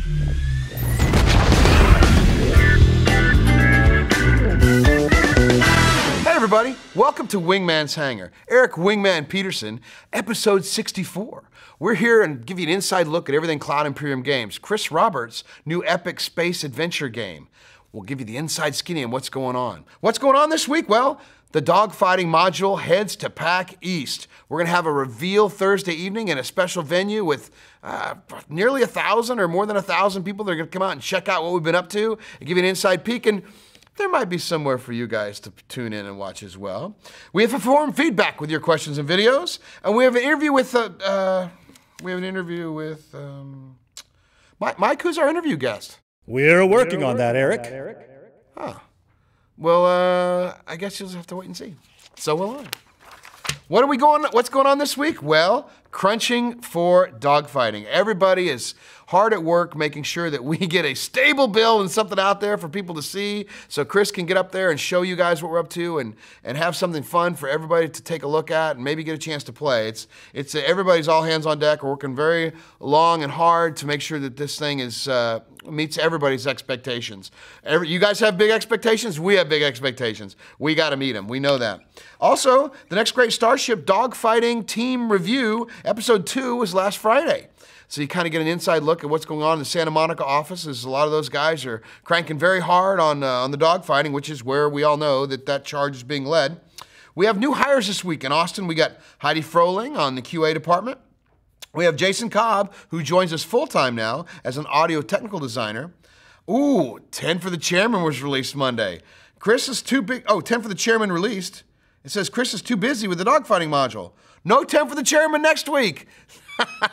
Hey everybody, welcome to Wingman's Hangar. Eric Wingman Peterson, episode 64. We're here and give you an inside look at everything Cloud Imperium games. Chris Roberts' new epic space adventure game. We'll give you the inside skinny on what's going on. What's going on this week? Well, the dogfighting module heads to Pax East. We're gonna have a reveal Thursday evening in a special venue with nearly 1,000 or more than 1,000 people that are gonna come out and check out what we've been up to and give you an inside peek, and there might be somewhere for you guys to tune in and watch as well. We have form feedback with your questions and videos, and we have an interview with Mike, who's our interview guest? We're working on that, Eric. Huh. Well, I guess you'll just have to wait and see. So will I. What's going on this week? Well, crunching for dogfighting. Everybody is hard at work making sure that we get a stable build and something out there for people to see, so Chris can get up there and show you guys what we're up to and have something fun for everybody to take a look at and maybe get a chance to play. It's everybody's all hands on deck. We're working very long and hard to make sure that this thing is meets everybody's expectations. You guys have big expectations, we have big expectations. We gotta meet them, we know that. Also, the next great Starship dogfighting team review, episode 2 was last Friday. So you kind of get an inside look at what's going on in the Santa Monica office, as a lot of those guys are cranking very hard on the dogfighting, which is where we all know that charge is being led. We have new hires this week in Austin. We got Heidi Froling on the QA department. We have Jason Cobb, who joins us full-time now as an audio technical designer. Ooh, 10 for the Chairman was released Monday. Chris is too big. Oh, 10 for the Chairman released. It says Chris is too busy with the dogfighting module. No 10 for the Chairman next week.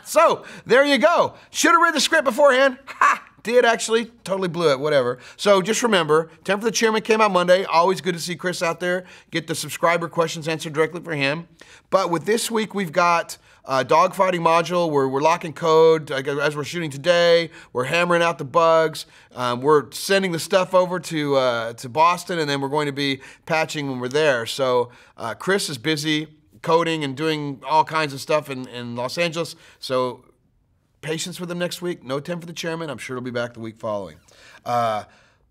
So, there you go. Should have read the script beforehand. Ha! Did actually. Totally blew it, whatever. So just remember, 10 for the Chairman came out Monday. Always good to see Chris out there. Get the subscriber questions answered directly for him. But with this week, we've got a dogfighting module where we're locking code as we're shooting today. We're hammering out the bugs. We're sending the stuff over to Boston, and then we're going to be patching when we're there. So Chris is busy coding and doing all kinds of stuff in Los Angeles. So patience with him next week. No 10 for the Chairman. I'm sure he'll be back the week following. The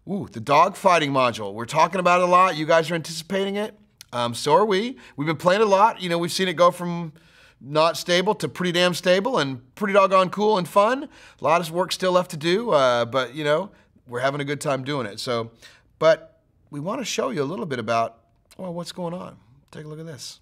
dogfighting module. We're talking about it a lot. You guys are anticipating it. So are we. We've been playing a lot. You know, we've seen it go from not stable to pretty damn stable and pretty doggone cool and fun. A lot of work still left to do, but you know, we're having a good time doing it. So, but we want to show you a little bit about, well, what's going on. Take a look at this.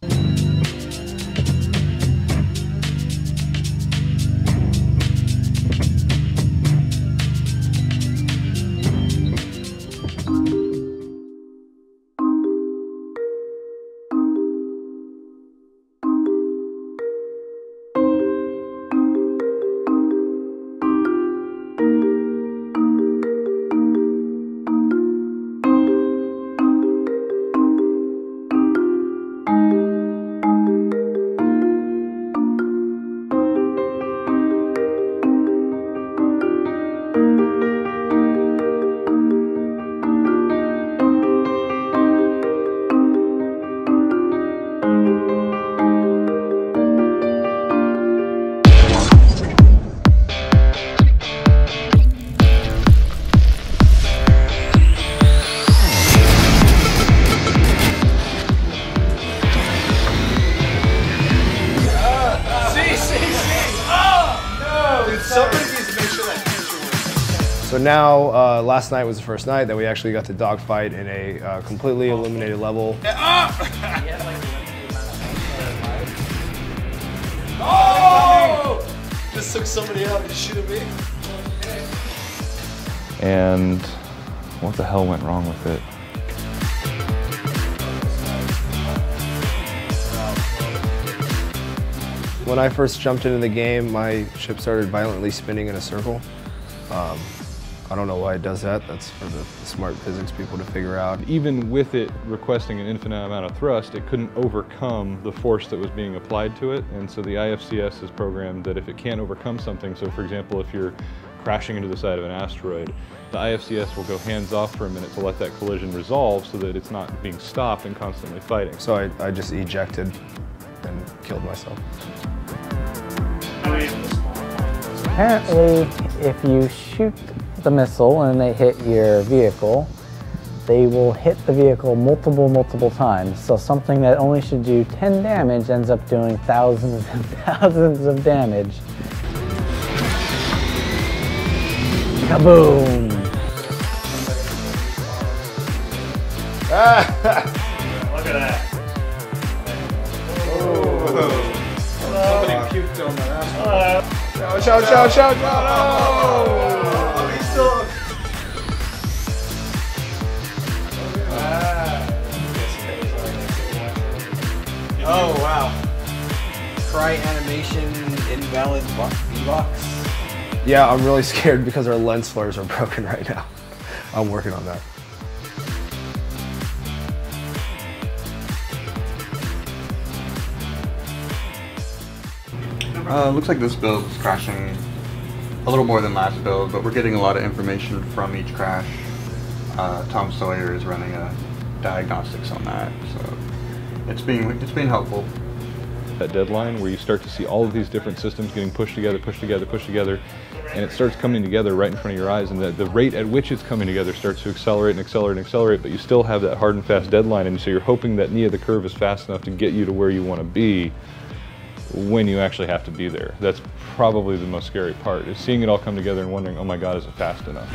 So now, last night was the first night that we actually got to dogfight in a completely illuminated level. Oh! Just took somebody out and shoot at me. And what the hell went wrong with it? When I first jumped into the game, my ship started violently spinning in a circle. I don't know why it does that. That's for the smart physics people to figure out. Even with it requesting an infinite amount of thrust, it couldn't overcome the force that was being applied to it. And so the IFCS has programmed that if it can't overcome something, so for example, if you're crashing into the side of an asteroid, the IFCS will go hands off for a minute to let that collision resolve so that it's not being stopped and constantly fighting. So I just ejected and killed myself. Apparently, if you shoot the missile and they hit your vehicle, they will hit the vehicle multiple times. So something that only should do 10 damage ends up doing thousands and thousands of damage. Kaboom! Look at that. Somebody puked on my ass. Shout! No! Oh, he's still. Oh wow. Try animation invalid V-Box. Yeah, I'm really scared because our lens flares are broken right now. I'm working on that. Looks like this build is crashing a little more than last build, but we're getting a lot of information from each crash. Tom Sawyer is running a diagnostics on that, so it's being helpful. That deadline where you start to see all of these different systems getting pushed together, and it starts coming together right in front of your eyes, and the rate at which it's coming together starts to accelerate and accelerate and accelerate, but you still have that hard and fast deadline, and so you're hoping that knee of the curve is fast enough to get you to where you want to be when you actually have to be there. That's probably the most scary part, is seeing it all come together and wondering, oh my God, is it fast enough?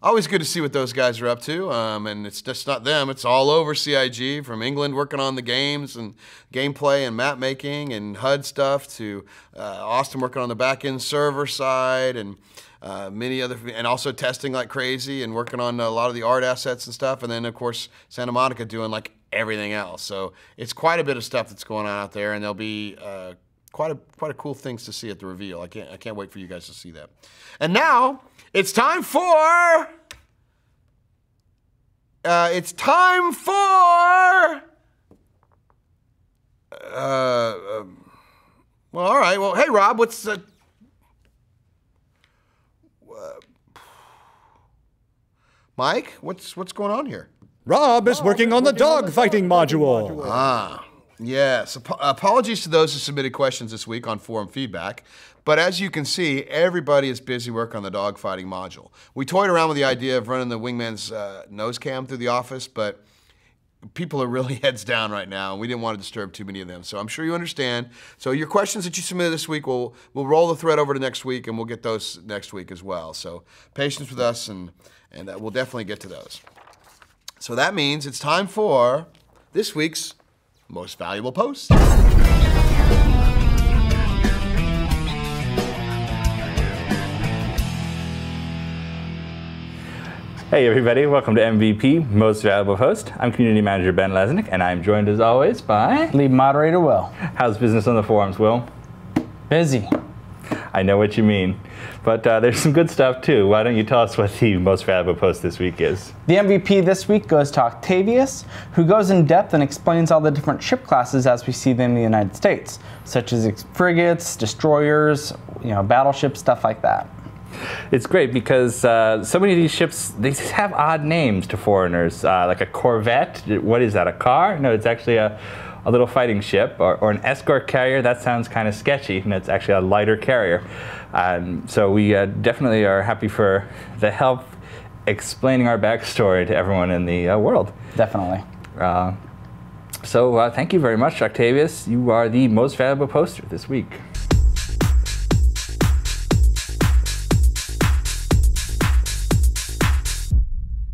Always good to see what those guys are up to, and it's just not them, it's all over CIG, from England working on the games and gameplay and map making and HUD stuff to Austin working on the back-end server side and many other, and also testing like crazy and working on a lot of the art assets and stuff, and then of course Santa Monica doing like everything else. So it's quite a bit of stuff that's going on out there, and there'll be quite a cool things to see at the reveal. I can't wait for you guys to see that. And now it's time for. Well, all right. Well, hey, Rob, what's Mike? What's going on here? Rob is working on the dogfighting module. Ah, yes. Apologies to those who submitted questions this week on forum feedback. But as you can see, everybody is busy working on the dogfighting module. We toyed around with the idea of running the Wingman's nose cam through the office, but people are really heads down right now, and we didn't want to disturb too many of them. So I'm sure you understand. So your questions that you submitted this week, we'll roll the thread over to next week, and we'll get those next week as well. So patience with us, and we'll definitely get to those. So that means it's time for this week's Most Valuable Post. Hey everybody, welcome to MVP, Most Valuable Host. I'm Community Manager Ben Lesnick, and I'm joined as always by... Lead Moderator Will. How's business on the forums, Will? Busy. I know what you mean. But there's some good stuff too. Why don't you tell us what the Most Valuable Post this week is? The MVP this week goes to Octavius, who goes in depth and explains all the different ship classes as we see them in the United States, such as frigates, destroyers, battleships, stuff like that. It's great because so many of these ships, they just have odd names to foreigners, like a corvette. What is that, a car? No, it's actually a little fighting ship, or an escort carrier. That sounds kind of sketchy, and it's actually a lighter carrier. So we definitely are happy for the help explaining our backstory to everyone in the world. Definitely. So thank you very much, Octavius. You are the most valuable poster this week.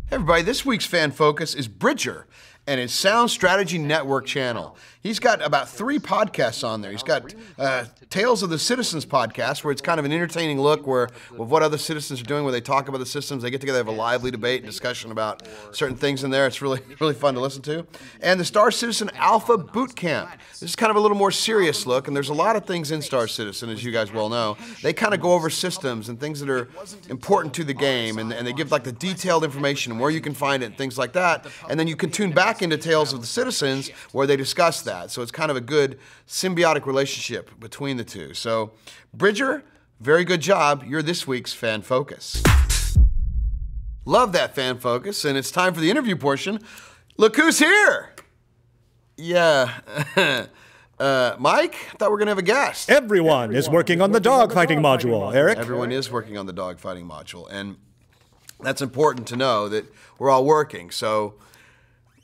Everybody, this week's fan focus is Bridger and his Sound Strategy Network channel. He's got about 3 podcasts on there. He's got Tales of the Citizens podcast, where it's kind of an entertaining look of what other citizens are doing, where they talk about the systems. They get together, have a lively debate and discussion about certain things in there. It's really, really fun to listen to. And the Star Citizen Alpha Boot Camp. This is kind of a little more serious look, and there's a lot of things in Star Citizen, as you guys well know. They kind of go over systems and things that are important to the game, and they give like the detailed information and where you can find it and things like that. And then you can tune back back into Tales of the Citizens where they discuss that. So it's kind of a good symbiotic relationship between the two. So Bridger, very good job. You're this week's Fan Focus. Love that Fan Focus, and it's time for the interview portion. Look who's here! Yeah, Mike, I thought we were gonna have a guest. Everyone is working on the dogfighting module, Eric. Everyone is working on the dogfighting module, and that's important to know that we're all working. So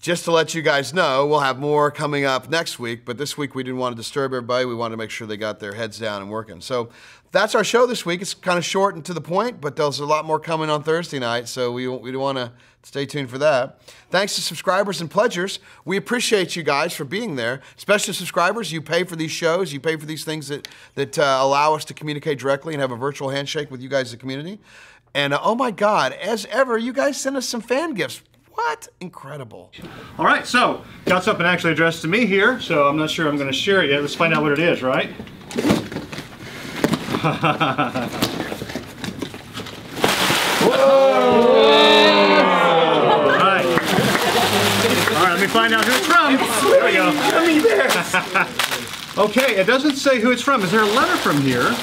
just to let you guys know, we'll have more coming up next week, but this week we didn't want to disturb everybody. We wanted to make sure they got their heads down and working. So that's our show this week. It's kind of short and to the point, but there's a lot more coming on Thursday night, so we want to stay tuned for that. Thanks to subscribers and pledgers. We appreciate you guys for being there. Especially subscribers, you pay for these shows, you pay for these things that allow us to communicate directly and have a virtual handshake with you guys, the community. And oh my God, as ever, you guys send us some fan gifts. What? Incredible. All right, so got something actually addressed to me here, so I'm not sure I'm going to share it yet. Let's find out what it is, right? Whoa! All right, let me find out who it's from. There we go. Let me there. Okay, it doesn't say who it's from. Is there a letter from here?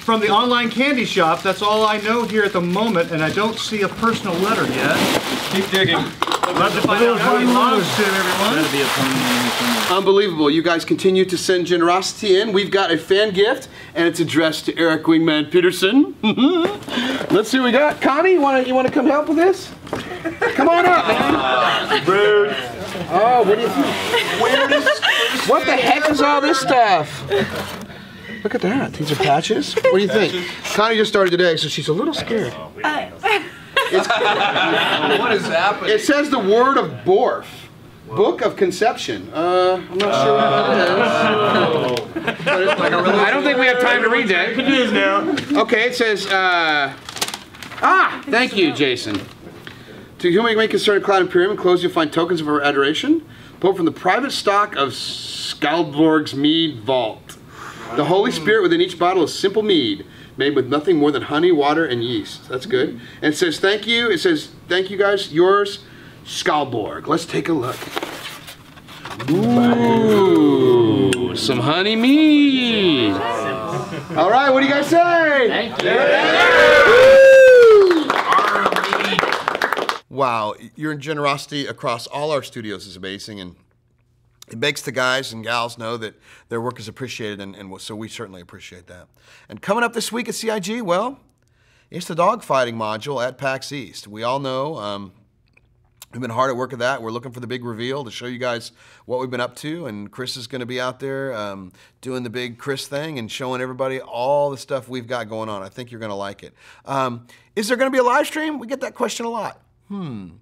From the online candy shop. That's all I know here at the moment, and I don't see a personal letter yet. Keep digging. We'll have to find out who he belongs to, everyone. Unbelievable. You guys continue to send generosity in. We've got a fan gift, and it's addressed to Eric Wingman Peterson. Let's see what we got. Connie, you want to come help with this? Come on up, man. Rude. Oh, what do you think? What the heck is all this stuff? Look at that. These are patches. What do you think? Connie just started today, so she's a little scared. What is happening? It says the word of Borf. Book of Conception. I'm not sure what that is. I don't think we have time to read that. It is now. Okay, it says, thank you, Jason. To whom it may concern Cloud Imperium, enclosed you'll find tokens of our adoration, pulled from the private stock of Skaldborg's Mead Vault. The Holy Spirit within each bottle is simple mead, made with nothing more than honey, water, and yeast. That's good. And it says, thank you. It says, thank you guys. Yours, Skaldborg. Let's take a look. Ooh, some honey mead. All right, what do you guys say? Thank you. Wow, your generosity across all our studios is amazing, and it makes the guys and gals know that their work is appreciated, and so we certainly appreciate that. And coming up this week at CIG, well, it's the dogfighting module at Pax East. We all know we've been hard at work at that. We're looking for the big reveal to show you guys what we've been up to, and Chris is going to be out there doing the big Chris thing and showing everybody all the stuff we've got going on. I think you're going to like it. Is there going to be a live stream? We get that question a lot. Don't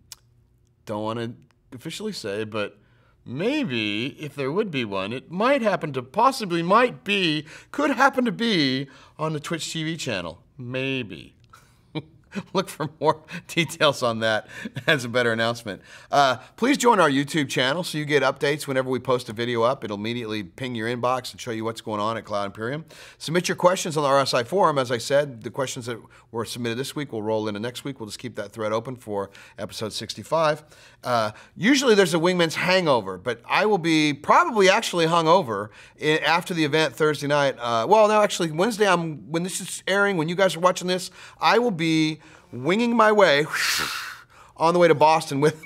want to officially say, but maybe if there would be one, it might happen to, possibly might be, could happen to be on the Twitch TV channel. Maybe. Look for more details on that as a better announcement. Please join our YouTube channel so you get updates whenever we post a video up. It'll immediately ping your inbox and show you what's going on at Cloud Imperium. Submit your questions on the RSI forum. As I said, the questions that were submitted this week will roll into next week. We'll just keep that thread open for episode 65. Usually there's a Wingman's Hangover, but I will be probably actually hungover after the event Thursday night. Well, no, actually Wednesday, when this is airing, when you guys are watching this, I will be winging my way on the way to Boston with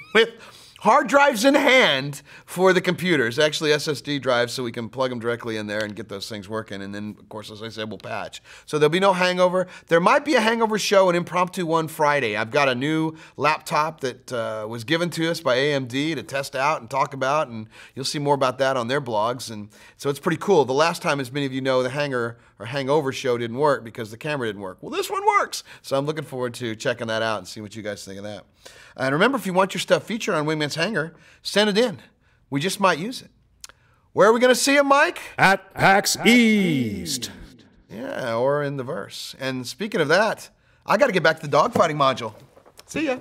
hard drives in hand for the computers, actually SSD drives, so we can plug them directly in there and get those things working. And then, of course, as I said, we'll patch. So there'll be no hangover. There might be a hangover show, an impromptu one Friday. I've got a new laptop that was given to us by AMD to test out and talk about, and you'll see more about that on their blogs. And so it's pretty cool. The last time, as many of you know, the Hangover show didn't work because the camera didn't work. Well, this one works. So I'm looking forward to checking that out and see what you guys think of that. And remember, if you want your stuff featured on Wingman's Hangar, send it in. We just might use it. Where are we going to see it, Mike? At Pax East. Yeah, or in the verse. And speaking of that, I got to get back to the dogfighting module. See ya.